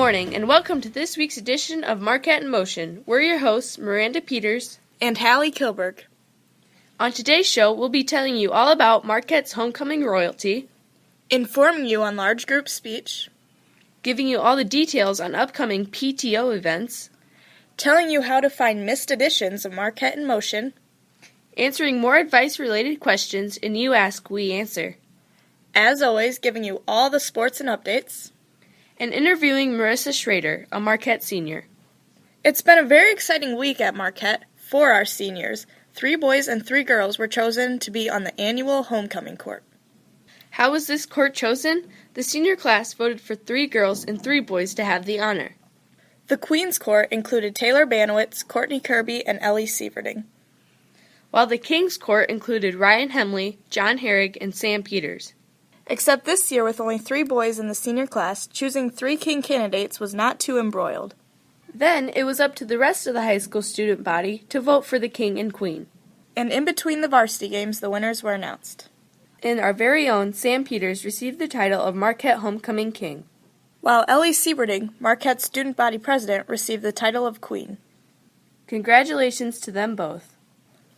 morning, and welcome to this week's edition of Marquette in Motion. We're your hosts, Miranda Peters and Hallie Kilberg. On today's show, we'll be telling you all about Marquette's homecoming royalty, informing you on large group speech, giving you all the details on upcoming PTO events, telling you how to find missed editions of Marquette in Motion, answering more advice-related questions in You Ask, We Answer. As always, giving you all the sports and updates, and interviewing Marissa Schrader, a Marquette senior. It's been a very exciting week at Marquette for our seniors. 3 boys and 3 girls were chosen to be on the annual homecoming court. How was this court chosen? The senior class voted for 3 girls and 3 boys to have the honor. The Queen's Court included Taylor Banowitz, Courtney Kirby, and Ellie Sieverding, while the King's Court included Ryan Hemley, John Herrig, and Sam Peters. Except this year, with only 3 boys in the senior class, choosing 3 King candidates was not too embroiled. Then it was up to the rest of the high school student body to vote for the King and Queen. And in between the varsity games, the winners were announced. And our very own Sam Peters received the title of Marquette Homecoming King, while Ellie Sieverding, Marquette's student body president, received the title of Queen. Congratulations to them both.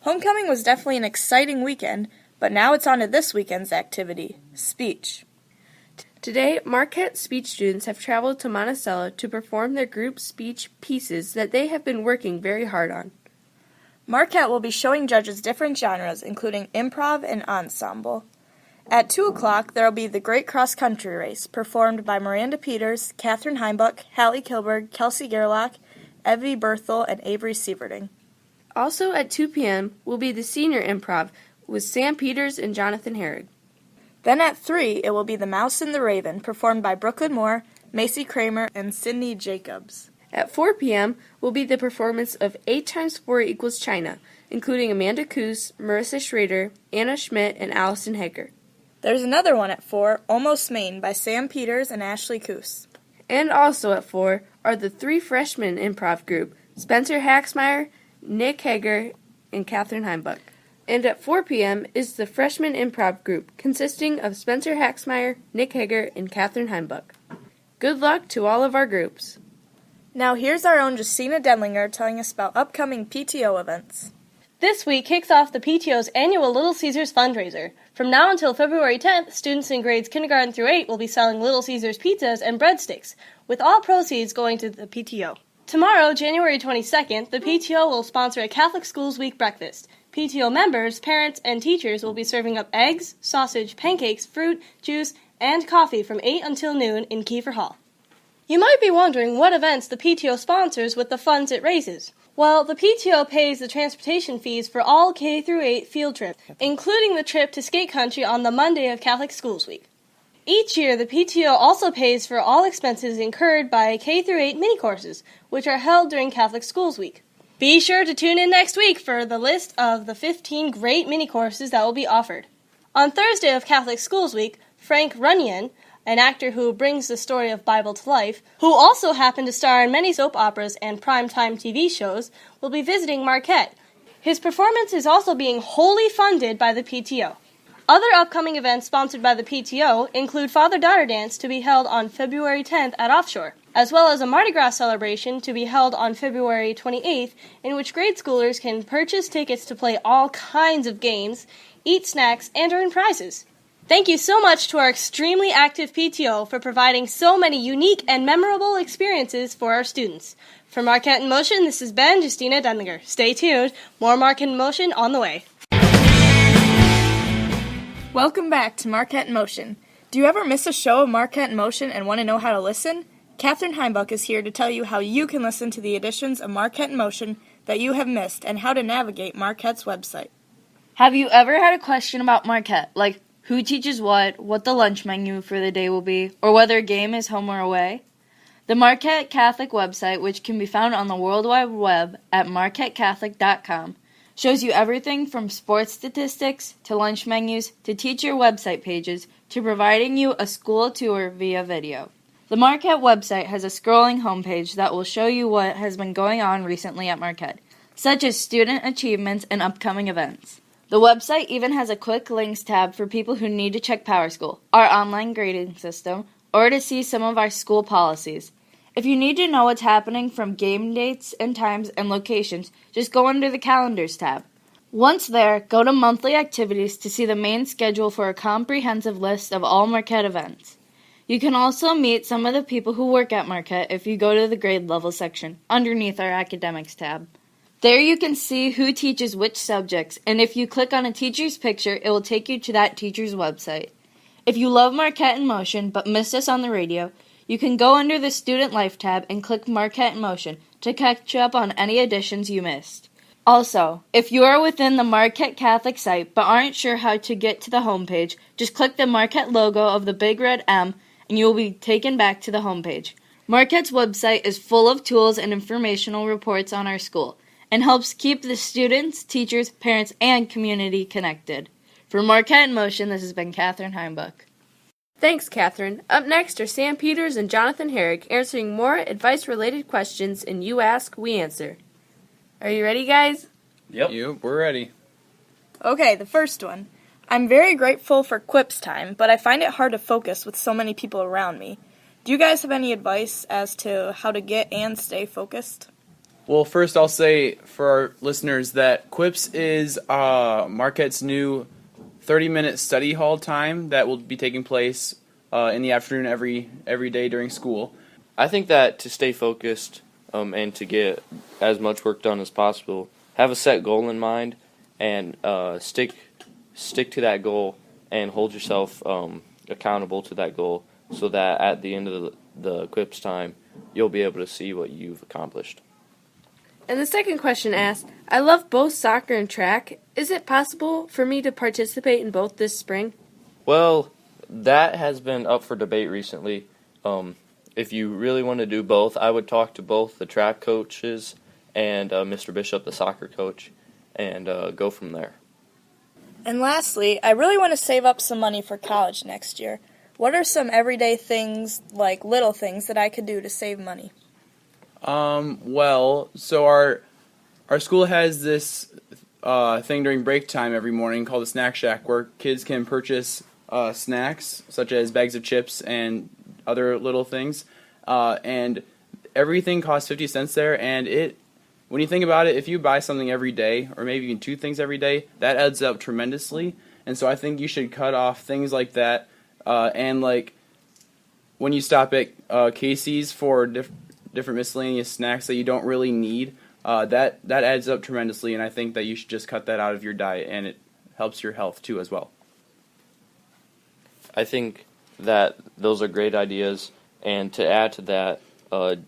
Homecoming was definitely an exciting weekend, but now it's on to this weekend's activity, speech. Today, Marquette speech students have traveled to Monticello to perform their group speech pieces that they have been working very hard on. Marquette will be showing judges different genres, including improv and ensemble. At 2 o'clock, there will be the Great Cross Country Race, performed by Miranda Peters, Katherine Heimbuck, Hallie Kilberg, Kelsey Gerlach, Evie Berthel, and Avery Sieverding. Also at 2 p.m. will be the Senior Improv with Sam Peters and Jonathan Herrig. Then at 3, it will be The Mouse and the Raven, performed by Brooklyn Moore, Macy Kramer, and Sydney Jacobs. At 4 p.m. will be the performance of 8 times 4 equals China, including Amanda Coos, Marissa Schrader, Anna Schmidt, and Allison Hager. There's another one at 4, Almost Maine, by Sam Peters and Ashley Coos. And also at 4 are the 3 freshman improv group, Spencer Haxmeyer, Nick Hager, and Katherine Heimbuck. And at 4 p.m. is the freshman improv group, consisting of Spencer Haxmeyer, Nick Hager, and Katherine Heimbuck. Good luck to all of our groups. Now here's our own Justina Denlinger telling us about upcoming PTO events. This week kicks off the PTO's annual Little Caesars fundraiser. From now until February 10th, students in grades kindergarten through 8 will be selling Little Caesars pizzas and breadsticks, with all proceeds going to the PTO. Tomorrow, January 22nd, the PTO will sponsor a Catholic Schools Week breakfast. PTO members, parents, and teachers will be serving up eggs, sausage, pancakes, fruit, juice, and coffee from 8 until noon in Kiefer Hall. You might be wondering what events the PTO sponsors with the funds it raises. Well, the PTO pays the transportation fees for all K-8 field trips, including the trip to skate country on the Monday of Catholic Schools Week. Each year, the PTO also pays for all expenses incurred by K-8 mini-courses, which are held during Catholic Schools Week. Be sure to tune in next week for the list of the 15 great mini-courses that will be offered. On Thursday of Catholic Schools Week, Frank Runyon, an actor who brings the story of Bible to life, who also happened to star in many soap operas and primetime TV shows, will be visiting Marquette. His performance is also being wholly funded by the PTO. Other upcoming events sponsored by the PTO include Father-Daughter Dance to be held on February 10th at Offshore, as well as a Mardi Gras celebration to be held on February 28th, in which grade schoolers can purchase tickets to play all kinds of games, eat snacks, and earn prizes. Thank you so much to our extremely active PTO for providing so many unique and memorable experiences for our students. For Marquette in Motion, this has been Justina Denlinger. Stay tuned. More Marquette in Motion on the way. Welcome back to Marquette in Motion. Do you ever miss a show of Marquette in Motion and want to know how to listen? Katherine Heimbuck is here to tell you how you can listen to the editions of Marquette in Motion that you have missed and how to navigate Marquette's website. Have you ever had a question about Marquette, like who teaches what the lunch menu for the day will be, or whether a game is home or away? The Marquette Catholic website, which can be found on the World Wide Web at marquettecatholic.com, shows you everything from sports statistics to lunch menus to teacher website pages to providing you a school tour via video. The Marquette website has a scrolling homepage that will show you what has been going on recently at Marquette, such as student achievements and upcoming events. The website even has a quick links tab for people who need to check PowerSchool, our online grading system, or to see some of our school policies. If you need to know what's happening from game dates and times and locations, just go under the Calendars tab. Once there, go to Monthly Activities to see the main schedule for a comprehensive list of all Marquette events. You can also meet some of the people who work at Marquette if you go to the grade level section, underneath our Academics tab. There you can see who teaches which subjects, and if you click on a teacher's picture, it will take you to that teacher's website. If you love Marquette in Motion but missed us on the radio, you can go under the Student Life tab and click Marquette in Motion to catch up on any editions you missed. Also, if you are within the Marquette Catholic site but aren't sure how to get to the homepage, just click the Marquette logo of the big red M and you will be taken back to the homepage. Marquette's website is full of tools and informational reports on our school and helps keep the students, teachers, parents, and community connected. For Marquette in Motion, this has been Catherine Heimbuck. Thanks, Catherine. Up next are Sam Peters and Jonathan Herrick answering more advice-related questions in You Ask, We Answer. Are you ready, guys? Yep, we're ready. Okay, the first one. I'm very grateful for quips time, but I find it hard to focus with so many people around me. Do you guys have any advice as to how to get and stay focused? Well, first I'll say for our listeners that Quips is Marquette's new 30-minute study hall time that will be taking place in the afternoon every day during school. I think that to stay focused and to get as much work done as possible, have a set goal in mind and stick to that goal and hold yourself accountable to that goal so that at the end of the Quips time, you'll be able to see what you've accomplished. And the second question asks, I love both soccer and track. Is it possible for me to participate in both this spring? Well, that has been up for debate recently. If you really want to do both, I would talk to both the track coaches and Mr. Bishop, the soccer coach, and go from there. And lastly, I really want to save up some money for college next year. What are some everyday things, like little things, that I could do to save money? Well, so our school has this thing during break time every morning called the Snack Shack, where kids can purchase snacks such as bags of chips and other little things, and everything costs 50 cents there. And when you think about it, if you buy something every day, or maybe even two things every day, that adds up tremendously. And so I think you should cut off things like that, and like when you stop at Casey's for different miscellaneous snacks that you don't really need, that adds up tremendously, and I think that you should just cut that out of your diet, and it helps your health too as well. I think that those are great ideas, and to add to that,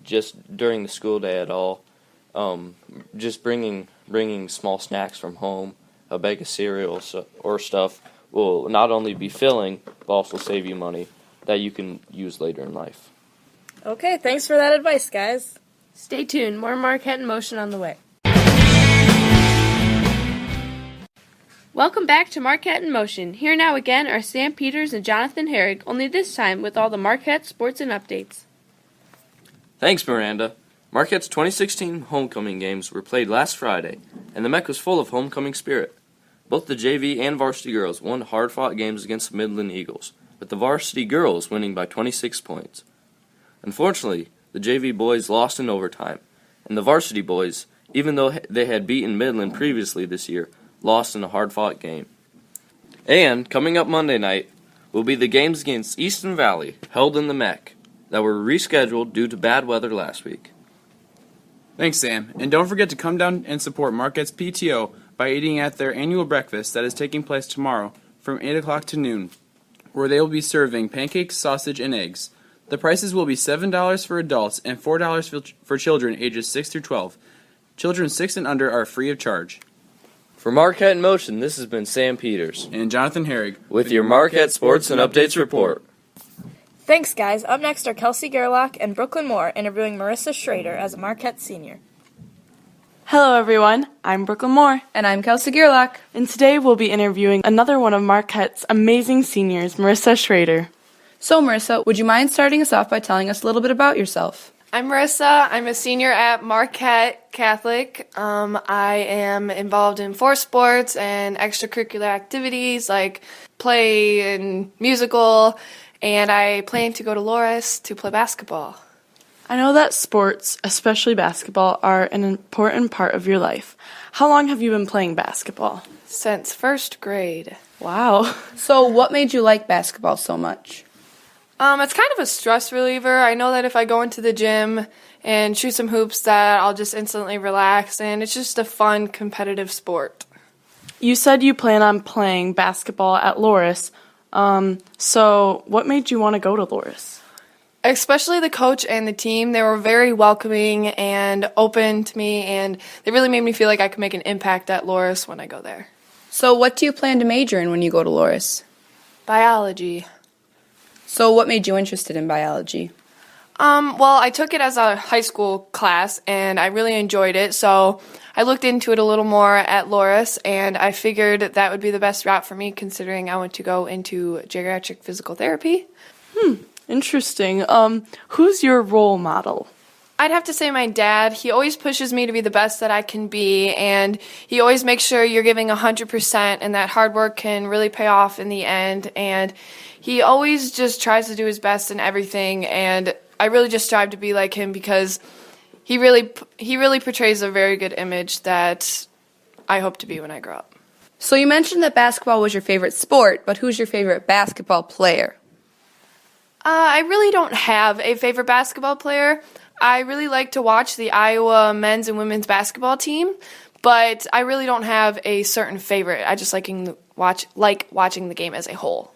just during the school day at all, just bringing small snacks from home, a bag of cereal or stuff, will not only be filling, but also save you money that you can use later in life. Okay, thanks for that advice, guys. Stay tuned. More Marquette in Motion on the way. Welcome back to Marquette in Motion. Here now again are Sam Peters and Jonathan Herrick, only this time with all the Marquette sports and updates. Thanks, Miranda. Marquette's 2016 homecoming games were played last Friday, and the MEC was full of homecoming spirit. Both the JV and varsity girls won hard-fought games against the Midland Eagles, with the varsity girls winning by 26 points. Unfortunately, the JV boys lost in overtime, and the varsity boys, even though they had beaten Midland previously this year, lost in a hard-fought game. And coming up Monday night will be the games against Easton Valley, held in the MEC, that were rescheduled due to bad weather last week. Thanks, Sam. And don't forget to come down and support Marquette's PTO by eating at their annual breakfast that is taking place tomorrow from 8 o'clock to noon, where they will be serving pancakes, sausage, and eggs. The prices will be $7 for adults and $4 for children ages 6 through 12. Children 6 and under are free of charge. For Marquette in Motion, this has been Sam Peters. And Jonathan Herrick with your Marquette Sports and Updates report. Thanks, guys. Up next are Kelsey Gerlach and Brooklyn Moore interviewing Marissa Schrader as a Marquette senior. Hello, everyone. I'm Brooklyn Moore. And I'm Kelsey Gerlach. And today we'll be interviewing another one of Marquette's amazing seniors, Marissa Schrader. So, Marissa, would you mind starting us off by telling us a little bit about yourself? I'm Marissa. I'm a senior at Marquette Catholic. I am involved in 4 sports and extracurricular activities like play and musical, and I plan to go to Loras to play basketball. I know that sports, especially basketball, are an important part of your life. How long have you been playing basketball? Since first grade. Wow. So, what made you like basketball so much? It's kind of a stress reliever. I know that if I go into the gym and shoot some hoops that I'll just instantly relax, and it's just a fun, competitive sport. You said you plan on playing basketball at Loris. So what made you want to go to Loris? Especially the coach and the team, they were very welcoming and open to me, and they really made me feel like I could make an impact at Loris when I go there. So, what do you plan to major in when you go to Loris? Biology. So, what made you interested in biology? Well, I took it as a high school class, and I really enjoyed it, so I looked into it a little more at Loris, and I figured that would be the best route for me, considering I want to go into geriatric physical therapy. Interesting. Who's your role model? I'd have to say my dad. He always pushes me to be the best that I can be, and he always makes sure you're giving 100%, and that hard work can really pay off in the end, and he always just tries to do his best in everything, and I really just strive to be like him because he really portrays a very good image that I hope to be when I grow up. So, you mentioned that basketball was your favorite sport, but who's your favorite basketball player? I really don't have a favorite basketball player. I really like to watch the Iowa men's and women's basketball team, but I really don't have a certain favorite. I just like watching the game as a whole.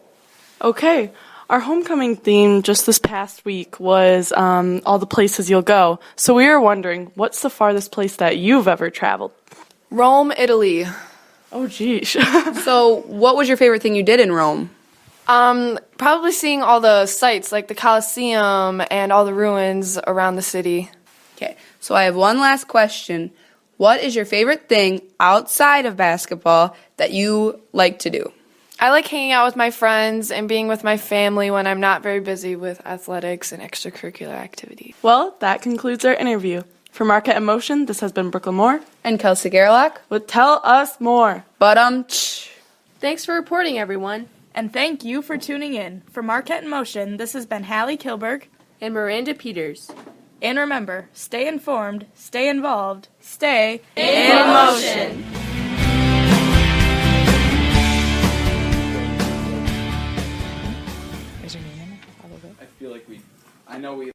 Okay. Our homecoming theme just this past week was all the places you'll go. So we were wondering, what's the farthest place that you've ever traveled? Rome, Italy. Oh, geez. So, what was your favorite thing you did in Rome? Probably seeing all the sites like the Colosseum and all the ruins around the city. Okay, so I have one last question. What is your favorite thing outside of basketball that you like to do? I like hanging out with my friends and being with my family when I'm not very busy with athletics and extracurricular activities. Well, that concludes our interview. For Marquette in Motion, this has been Brooklyn Moore. And Kelsey Gerlach? With Tell Us More. But, Thanks for reporting, everyone. And thank you for tuning in. For Marquette in Motion, this has been Hallie Kilberg. And Miranda Peters. And remember, stay informed, stay involved, stay in motion. I know we